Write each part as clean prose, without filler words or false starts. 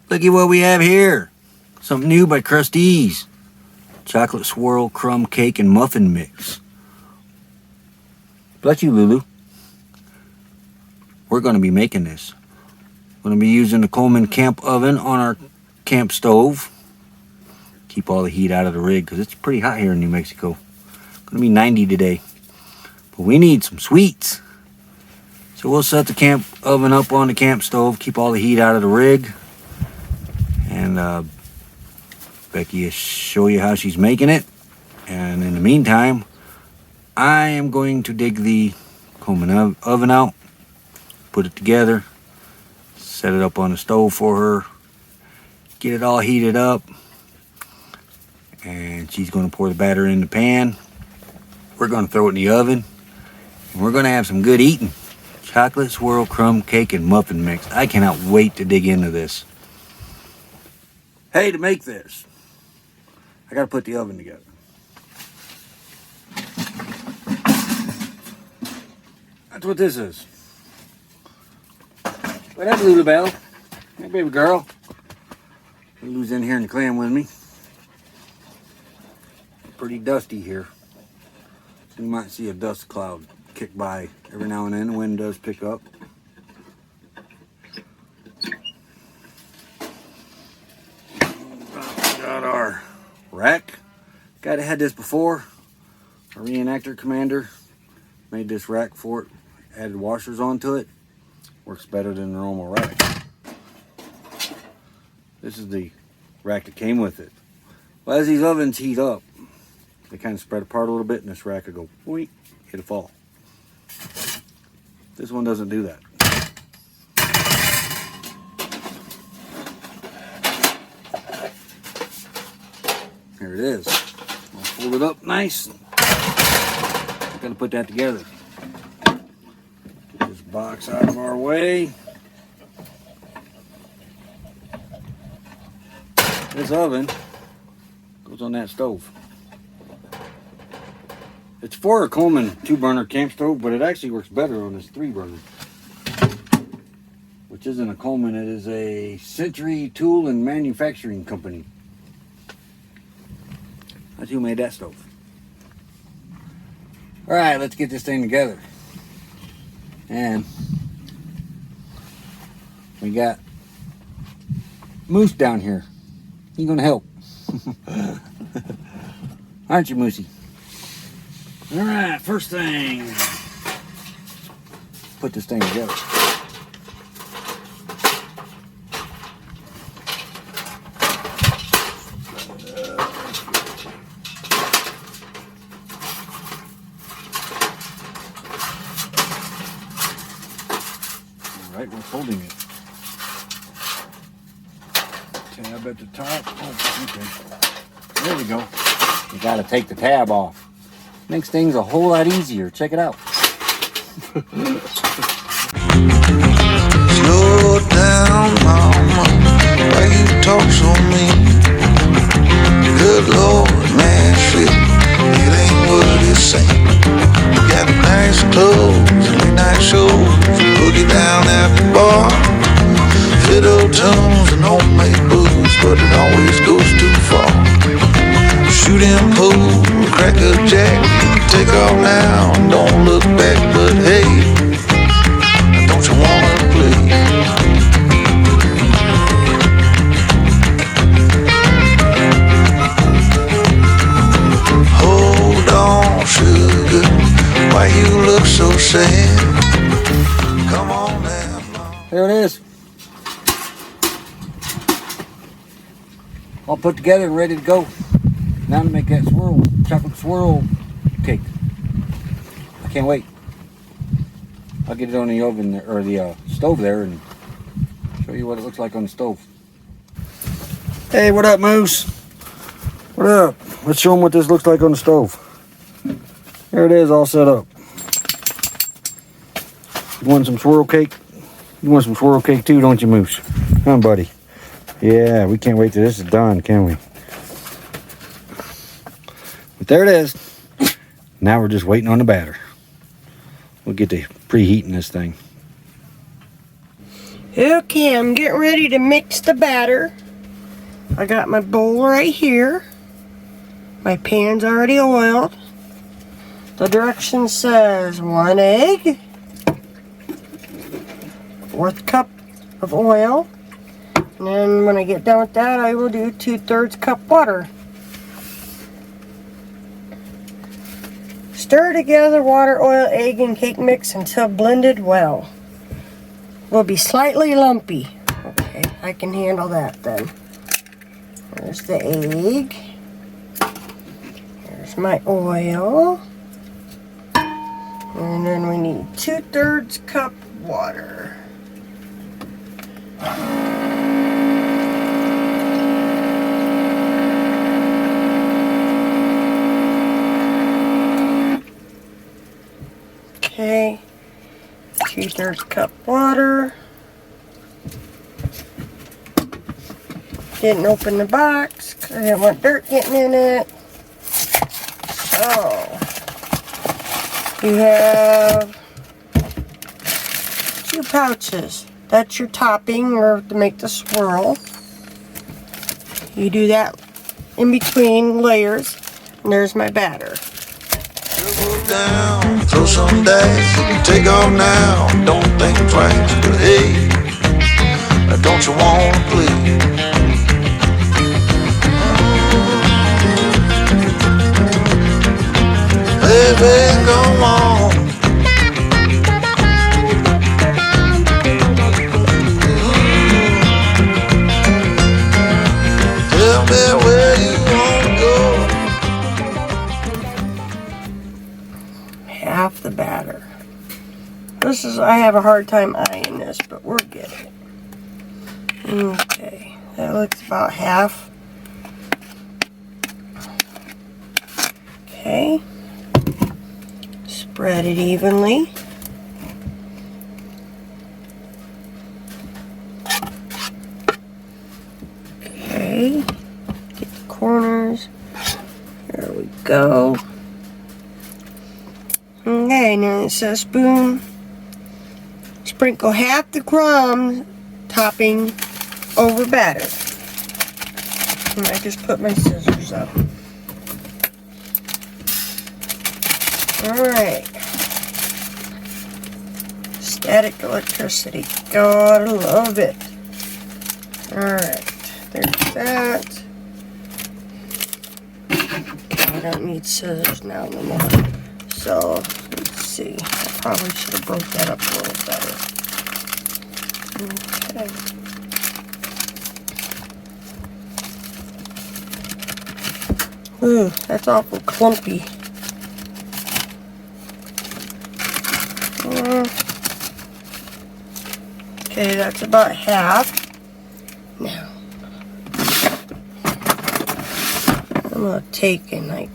Looky what we have here. Something new by Krusteaz. Chocolate swirl, crumb cake, and muffin mix. Bless you, Lulu. We're going to be making this. We're going to be using the Coleman camp oven on our camp stove. Keep all the heat out of the rig because it's pretty hot here in New Mexico. Going to be 90 today. But we need some sweets. So we'll set the camp oven up on the camp stove. Keep all the heat out of the rig. And Becky will show you how she's making it. And in the meantime, I am going to dig the Coleman oven out. Put it together. Set it up on the stove for her. Get it all heated up. And she's going to pour the batter in the pan. We're going to throw it in the oven. And we're going to have some good eating. Chocolate swirl, crumb cake, and muffin mix. I cannot wait to dig into this. Hey, to make this, I got to put the oven together. That's what this is. What up, Lulu Bell? Hey, baby girl. Lulu's in here in the clam with me. Pretty dusty here. You might see a dust cloud kick by every now and then. The wind does pick up. Got our rack. Guy that had this before, a reenactor commander, made this rack for it. Added washers onto it. Works better than the normal rack. This is the rack that came with it. Well, as these ovens heat up, they kind of spread apart a little bit, and this rack will go, boink, it'll fall. This one doesn't do that. Here it is. I'll fold it up nice. I'm gonna put that together. Get this box out of our way. This oven goes on that stove. It's for a Coleman 2-burner camp stove, but it actually works better on this 3-burner. Which isn't a Coleman, it is a Century Tool and Manufacturing Company. That's who made that stove. Alright, let's get this thing together. And we got Moose down here. He's gonna help. Aren't you, Moosey? Alright, first thing, put this thing together. Alright, we're folding it. Tab at the top. Oh, okay. There we go. You gotta take the tab off. Makes things a whole lot easier. Check it out. Slow down, mama. Why you talk so mean? Good Lord, man, shit. It ain't what it seems. You got nice clothes, late night shows, boogie down at the bar, fiddle tunes and homemade booze, but it always goes too far. Shooting pool, crack a jack, take off now, don't look back, but hey, don't you wanna play? Hold on, sugar, why you look so sad? Come on now. There it is. All put together and ready to go. Now to make that swirl, chocolate swirl cake. I can't wait. I'll get it on the oven there, or the stove there, and show you what it looks like on the stove. Hey, what up, Moose? What up? Let's show them what this looks like on the stove. There it is, all set up. You want some swirl cake? You want some swirl cake too, don't you, Moose? Come on, buddy. Yeah, we can't wait till this is done, can we? But there it is. Now we're just waiting on the batter. We'll get to preheating this thing. Okay, I'm getting ready to mix the batter. I got my bowl right here. My pan's already oiled. The direction says 1 egg, 1/4 cup of oil, and then when I get done with that, I will do 2/3 cup water. Stir together water, oil, egg, and cake mix until blended well. Will be slightly lumpy. Okay, I can handle that then. There's the egg. There's my oil. And then we need 2/3 cup water. Okay, 2/3 cup water. Didn't open the box because I didn't want dirt getting in it. So, you have 2 pouches. That's your topping or to make the swirl. You do that in between layers. And there's my batter. Down, throw some dice, you can take off now. Don't think twice, but hey, don't you wanna play? Baby, come on. Tell me where you wanna go. Half the batter. I have a hard time eyeing this, but we're getting it. Okay, that looks about half. Okay. Spread it evenly. Okay. Get the corners. There we go. Okay, now it says spoon. Sprinkle half the crumb topping over batter. And I just put my scissors up. Alright. Static electricity. Gotta love it. Alright. There's that. Okay, I don't need scissors now no more. So, let's see. I probably should have broke that up a little better. Okay. Ooh, that's awful clumpy. Okay, that's about half. Now, I'm gonna take and like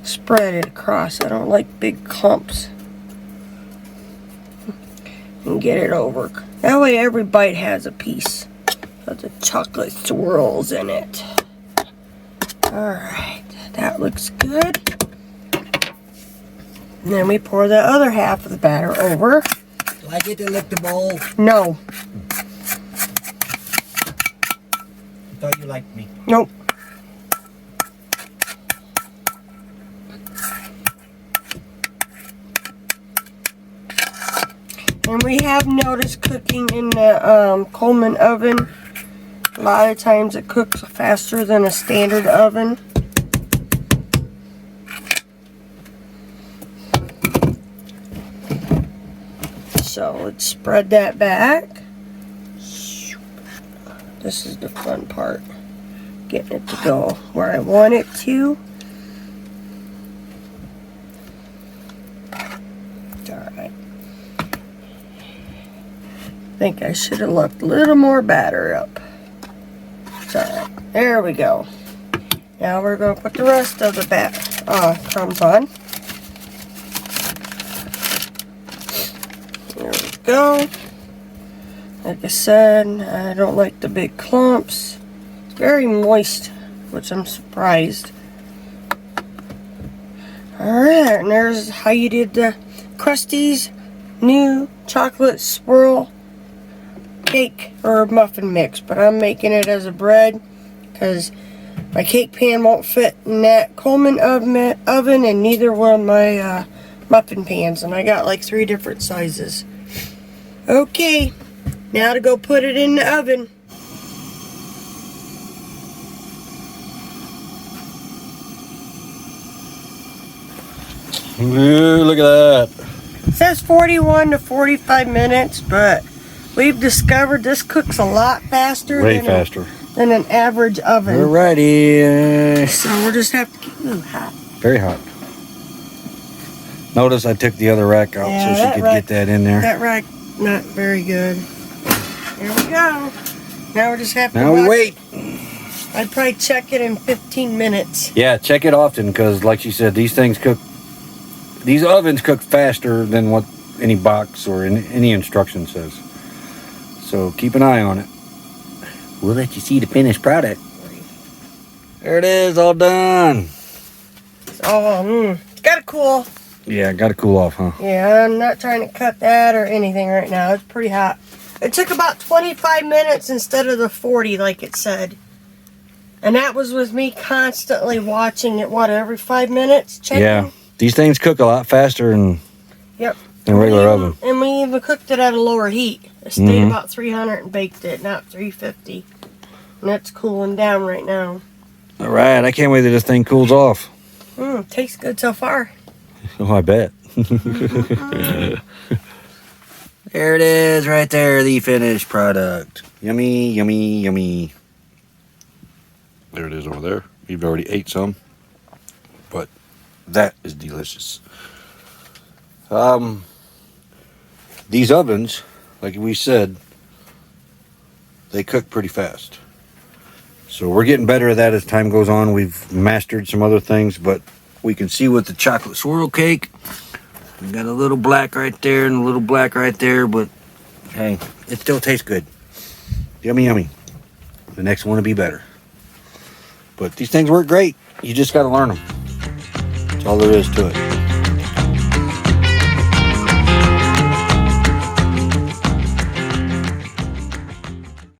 spread it across. I don't like big clumps. And get it over. That way every bite has a piece of the chocolate swirls in it. Alright, that looks good. And then we pour the other half of the batter over. Do I get to lick the bowl? No. I thought you liked me. Nope. And we have noticed cooking in the Coleman oven, a lot of times it cooks faster than a standard oven. So let's spread that back. This is the fun part, getting it to go where I want it to. Alright. I think I should have left a little more batter up. It's alright. There we go. Now we're going to put the rest of the crumbs on. There we go. Like I said, I don't like the big clumps. It's very moist, which I'm surprised. Alright, and there's how you did the Krusteaz new chocolate swirl cake or muffin mix, but I'm making it as a bread because my cake pan won't fit in that Coleman oven, and neither will my muffin pans, and I got like 3 different sizes. Okay, now to go put it in the oven. Ooh, look at that. It says 41 to 45 minutes, but we've discovered this cooks a lot faster. Way faster than an average oven. Alrighty. So we'll just have to keep it hot. Very hot. Notice I took the other rack out so she could get that in there. That rack, not very good. Here we go. Now we're just having to Now we wait. I'd probably check it in 15 minutes. Yeah, check it often because, like she said, these ovens cook faster than what any box or any instruction says. So keep an eye on it. We'll let you see the finished product. There it is, all done. Oh, it's gotta cool. Yeah, got to cool off, huh? Yeah, I'm not trying to cut that or anything right now. It's pretty hot. It took about 25 minutes instead of the 40 like it said. And that was with me constantly watching it, every 5 minutes? Checking? Yeah, these things cook a lot faster than a regular oven. And we even cooked it at a lower heat. It stayed about 300 and baked it, not 350. And that's cooling down right now. All right, I can't wait till this thing cools off. Tastes good so far. Oh, I bet. There it is, right there, the finished product. Yummy, yummy, yummy. There it is over there. You've already ate some, but that is delicious. These ovens, like we said, they cook pretty fast. So we're getting better at that as time goes on. We've mastered some other things, but we can see with the chocolate swirl cake, we got a little black right there and a little black right there, but hey, it still tastes good. Yummy, yummy. The next one will be better. But these things work great. You just got to learn them. That's all there is to it.